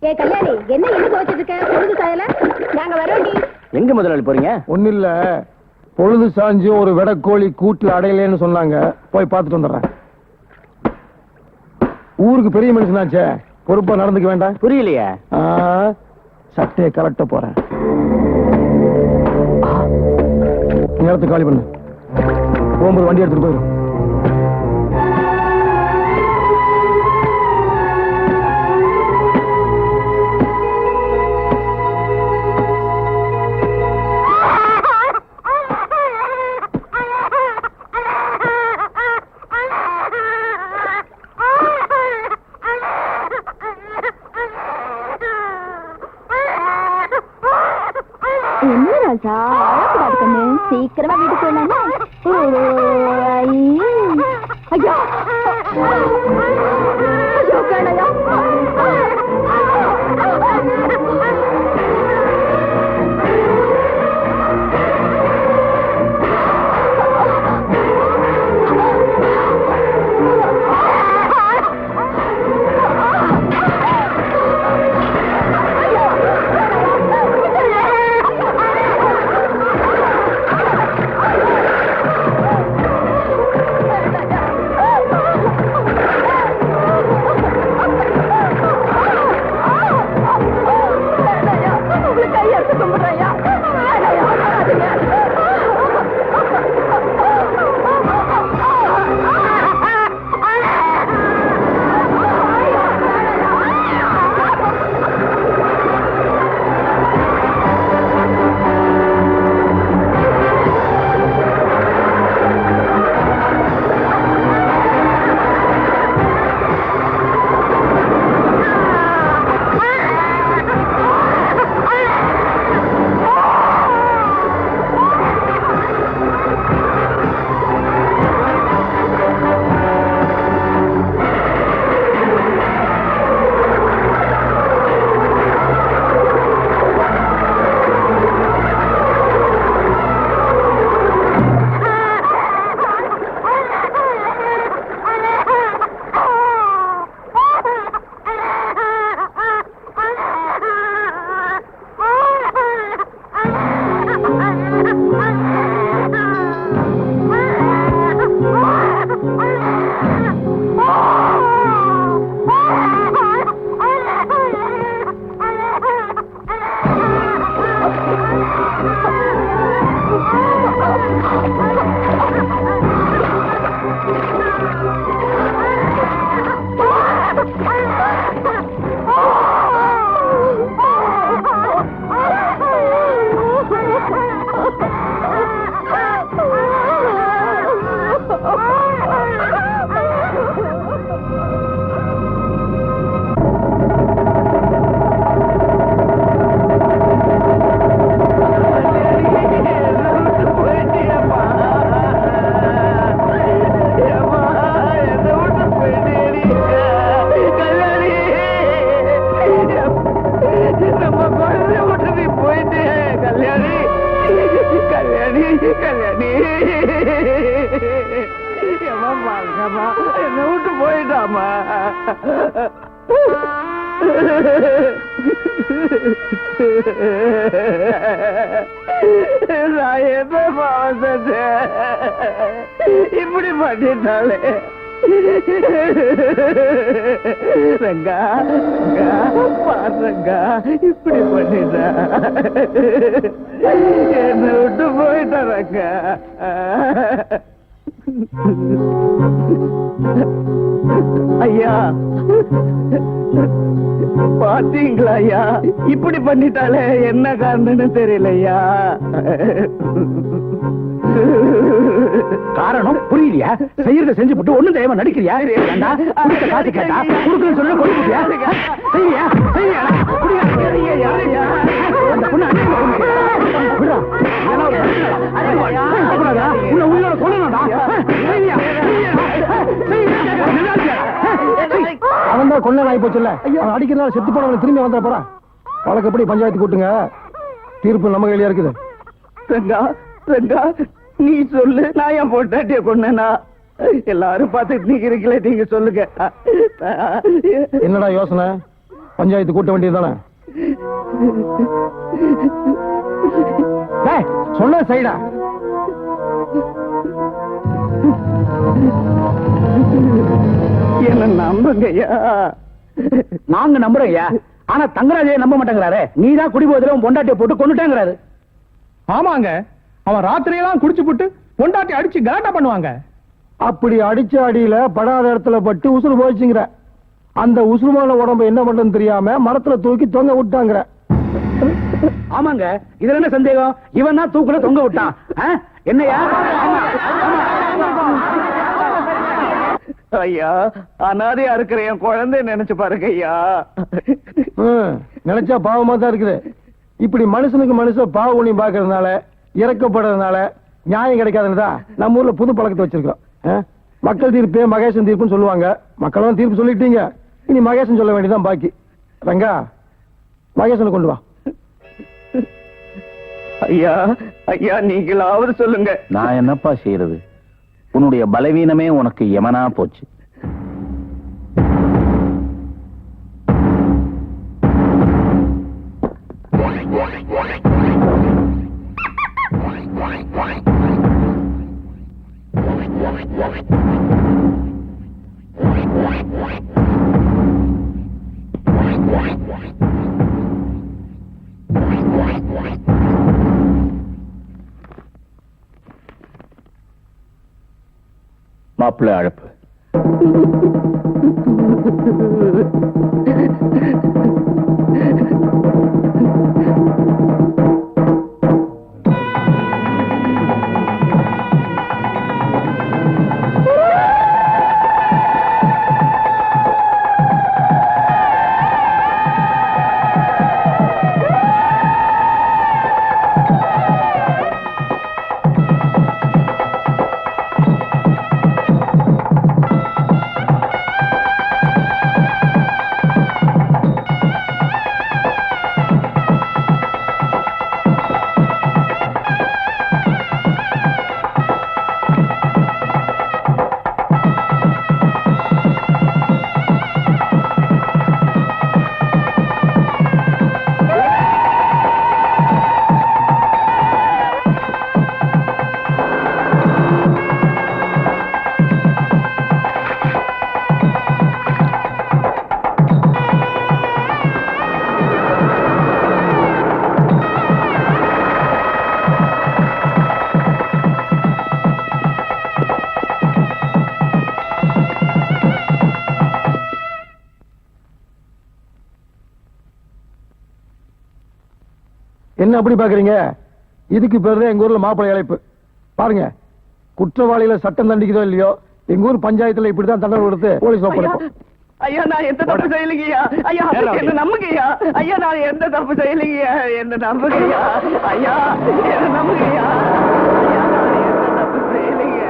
ஏ கல்யாணி, என்ன என்ன துவைச்சிட்டு இருக்க? பொழுது சாயல. நாங்க வரோண்டி. எங்க முதலாளி போறீங்க? ஒண்ணு இல்ல, பொழுது சாஞ்சு ஒரு வெடக்கோழி கூட்டுல அடையலன்னு சொன்னாங்க, போய் பார்த்துட்டு வந்துடுறேன். ஊருக்கு பெரிய மனுஷனாச்சே, பொறுப்பா நடந்துக்க வேண்டாம். புரியலையே. சட்டையை கலட்ட போறேன். நேரத்துக்கு காலி பண்ணு. போகும்போது வண்டி எடுத்துட்டு போயிடும். சீக்கிரமா வீட்டுக்கு போயிடலாம். ஐயா என்ன விட்டு போயிட்டாமா. நான் என்ன பாவம் இப்படி பண்ணிட்டாலே. ரங்கா பாருங்கா, இப்படி பண்ணிட்டா. என்ன விட்டு போயிட்டா ரங்கா. ஐயா பாத்தீங்களா ஐயா, இப்படி பண்ணிட்டாலே என்ன காரணம்னு தெரியலையா. காரணம் புரியலையா? செய்யறத செஞ்சு போட்டு ஒண்ணும் தெய்வம் நடிக்கிறியா? காசு கேட்டா குடுக்கணும் சொல்ல கொடுக்கிறியா? செய்யா செய்யா அந்த பொண்ணு உயிரோட கொள்ளணும்டா. அவன் தான் கொள்ள ஆகி போச்சுல்ல. அவன் அடிக்கிறதுனால செத்து போனவங்களை திரும்பி வந்துட போறான். வழக்கப்படி பஞ்சாயத்து கூட்டுங்க, தீர்ப்பு நம்ம கையில இருக்குது. ரங்கா ரங்கா, நீ சொல்லு, நான் என் பொண்டாட்டிய கொண்டேனா? எல்லாரும் பார்த்துட்டு நிக்கிறீங்களே, நீங்க சொல்லுங்க. என்னடா யோசனை? பஞ்சாயத்து கூட்ட வேண்டியதுதானே? சொல்ல சைடா. என்ன நம்புங்கய்யா. நாங்க நம்புறோம் ஐயா. ஆனா தங்கராஜையே நம்ப மாட்டேங்கிறாரு. நீதான் குடிபோதில உன் பொண்டாட்டியை போட்டு கொண்டுட்டேங்கிறாரு. ஆமாங்க, அவன் ராத்திரியெல்லாம் குடிச்சு போட்டு பொண்டாட்டி அடிச்சு கலாட்டா பண்ணுவாங்க. அப்படி அடிச்ச அடியில படாத இடத்துல பட்டு உசுறு போயிடுச்சுங்கிற. அந்த உசுறுமான உடம்பு என்ன பண்றதுன்னு தெரியாம மரத்துல தூக்கி தொங்க விட்டாங்கிற. ஆமாங்க, இதுல என்ன சந்தேகம்? இவன் தான் தூக்குல தொங்க விட்டான். என்னையா? ஐயா, அனாதையா இருக்கிற என் குழந்தை நினைச்சு பாருங்க ஐயா. நினைச்சா பாவமா தான் இருக்குது. இப்படி மனுஷனுக்கு மனுஷன் பாவ புண்ணியம் பாக்குறதுனால, இறக்கப்படுறதுனால நியாயம் கிடைக்காதுதான் நம்ம ஊர்ல புது பழக்கத்தை வச்சிருக்கோம். மக்கள் தீர்ப்பு மகேசன் தீர்ப்புன்னு சொல்லுவாங்க. மக்களும் தீர்ப்பு சொல்லிட்டீங்க, இனி மகேசன் சொல்ல வேண்டியதான் பாக்கி. ரங்கா, மகேசனை கொண்டு வா. ஐயா ஐயா, நீங்களாவது சொல்லுங்க. நான் என்னப்பா செய்யறது? உன்னுடைய பலவீனமே உனக்கு யமனா போச்சு. மாப்பிள்ளை அழைப்பு. என்ன அப்படி பாக்குறீங்க? இதுக்கு பேரு எங்க ஊர்ல மாப்பிள்ளை அழைப்பு. பாருங்க, குற்றவாளிகளை சட்டம் தண்டிக்குதோ இல்லையோ, எங்க ஊர் பஞ்சாயத்துல இப்படிதான் தண்டனை கொடுத்து போலீஸ் ஒப்படைப்போம். ஐயா, நான் எந்த தப்பு செய்யலைங்கய்யா. ஐயா, என்ன நம்புங்கய்யா. ஐயா, நான் எந்த தப்பு செய்யலைங்கய்யா. என்ன நம்புங்கய்யா. ஐயா, என்ன நம்புங்கய்யா. ஐயா, நான் எந்த தப்பு செய்யலைங்க.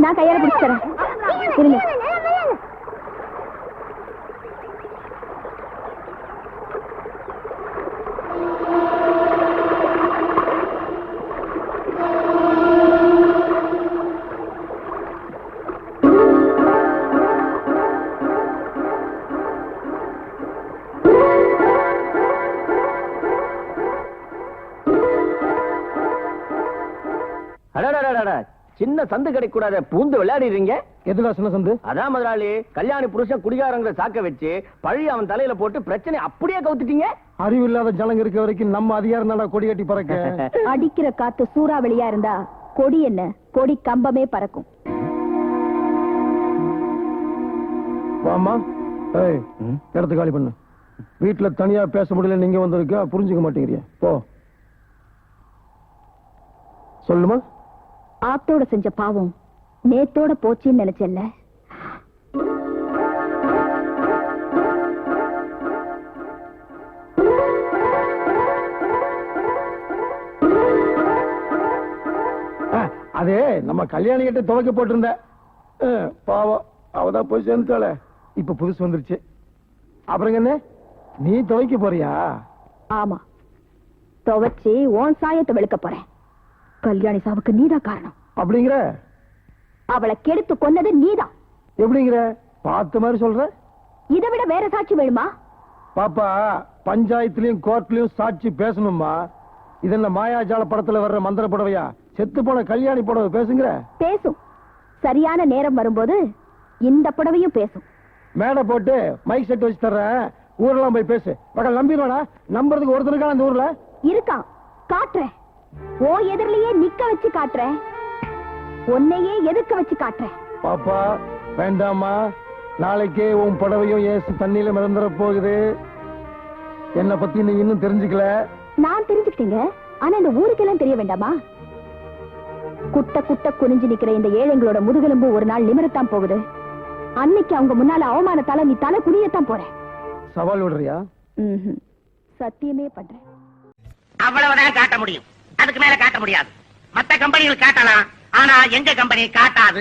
நான் கையால பிடிச்சு தரேன். இருங்க. சின்ன சந்து கிடைக்கூடாத பூந்து விளையாடுறீங்க. எதுல சின்ன சந்து? அதான் முதலாளி, கல்யாணி புருஷன் குடிகாரங்களை சாக்க வச்சு பழி அவன் தலையில போட்டு பிரச்சனை அப்படியே கவுத்துட்டீங்க. அறிவு இல்லாத ஜனங்க இருக்க வரைக்கும் நம்ம அதிகாரம் தானே கொடி கட்டி பறக்க. அடிக்கிற காத்து சூறாவளியா இருந்தா கொடி என்ன, கொடி கம்பமே பறக்கும். வாமா, இடத்து காலி பண்ணு. வீட்டுல தனியா பேச முடியல, நீங்க வந்திருக்க புரிஞ்சுக்க மாட்டேங்கிறியா? போ. சொல்லுமா. ஆத்தோட செஞ்ச பாவம் நேத்தோட போச்சுன்னு நினைச்சேன்ல. அது நம்ம கல்யாணி கிட்ட துவைக்க போட்டிருந்த பாவம் அவதான் போய் சேர்ந்துட்டாள. இப்ப புதுசு வந்துருச்சு. அப்புறம் என்ன நீ துவைக்க போறியா? ஆமா, துவைச்சு உன் சாயத்தை வெளுக்க போறேன். கல்யாணி சாவுக்கு நீதான் காரணம். அப்படிங்கிற? அவளை கெடுத்து கொன்னது நீதான். எப்படிங்கிற? பார்த்த மாதிரி சொல்ற. இதை விட வேற சாட்சி வேணுமா? பாப்பா, பஞ்சாயத்துலயும் கோர்ட்லயும் சாட்சி பேசணுமா? இதென்ன மாயாஜால படத்துல வர்ற மந்திர புடவையா? செத்து போன கல்யாணி புடவை பேசுங்கிற? பேசும். சரியான நேரம் வரும்போது இந்த புடவையும் பேசும். மேடை போட்டு மைக் செட் வச்சு தர்றேன், ஊரெல்லாம் போய் பேசு. மக்கள் நம்பிடுவானா? நம்புறதுக்கு ஒருத்தருக்கான அந்த ஊர்ல இருக்கான். காட்டுறேன். ஓ எதிரிலேயே நிக்க வச்சு காட்டுறேன். உன்னையே எதிர்க்க வச்சு காட்டுறேன். பாப்பா வேண்டாமா, நாளைக்கே உன் புடவையும் ஏசு தண்ணியில மிதந்துற போகுது. என்ன பத்தி நீ இன்னும் தெரிஞ்சுக்கல. நான் தெரிஞ்சுக்கிட்டீங்க, ஆனா இந்த ஊருக்கெல்லாம் தெரிய வேண்டாமா? குட்ட குட்ட குனிஞ்சு நிக்கிற இந்த ஏழைங்களோட முதுகெலும்பு ஒரு நாள் நிமிரத்தான் போகுது. அன்னைக்கு அவங்க முன்னால அவமானத்தால நீ தலை குனியத்தான் போற. சவால் விடுறியா? சத்தியமே பண்றேன். அவ்வளவுதான் காட்ட முடியும், அதுக்கு மேல காட்ட முடியாது. மத்த கம்பெனிகள் காட்டலாம், ஆனா எங்க கம்பெனி காட்டாது.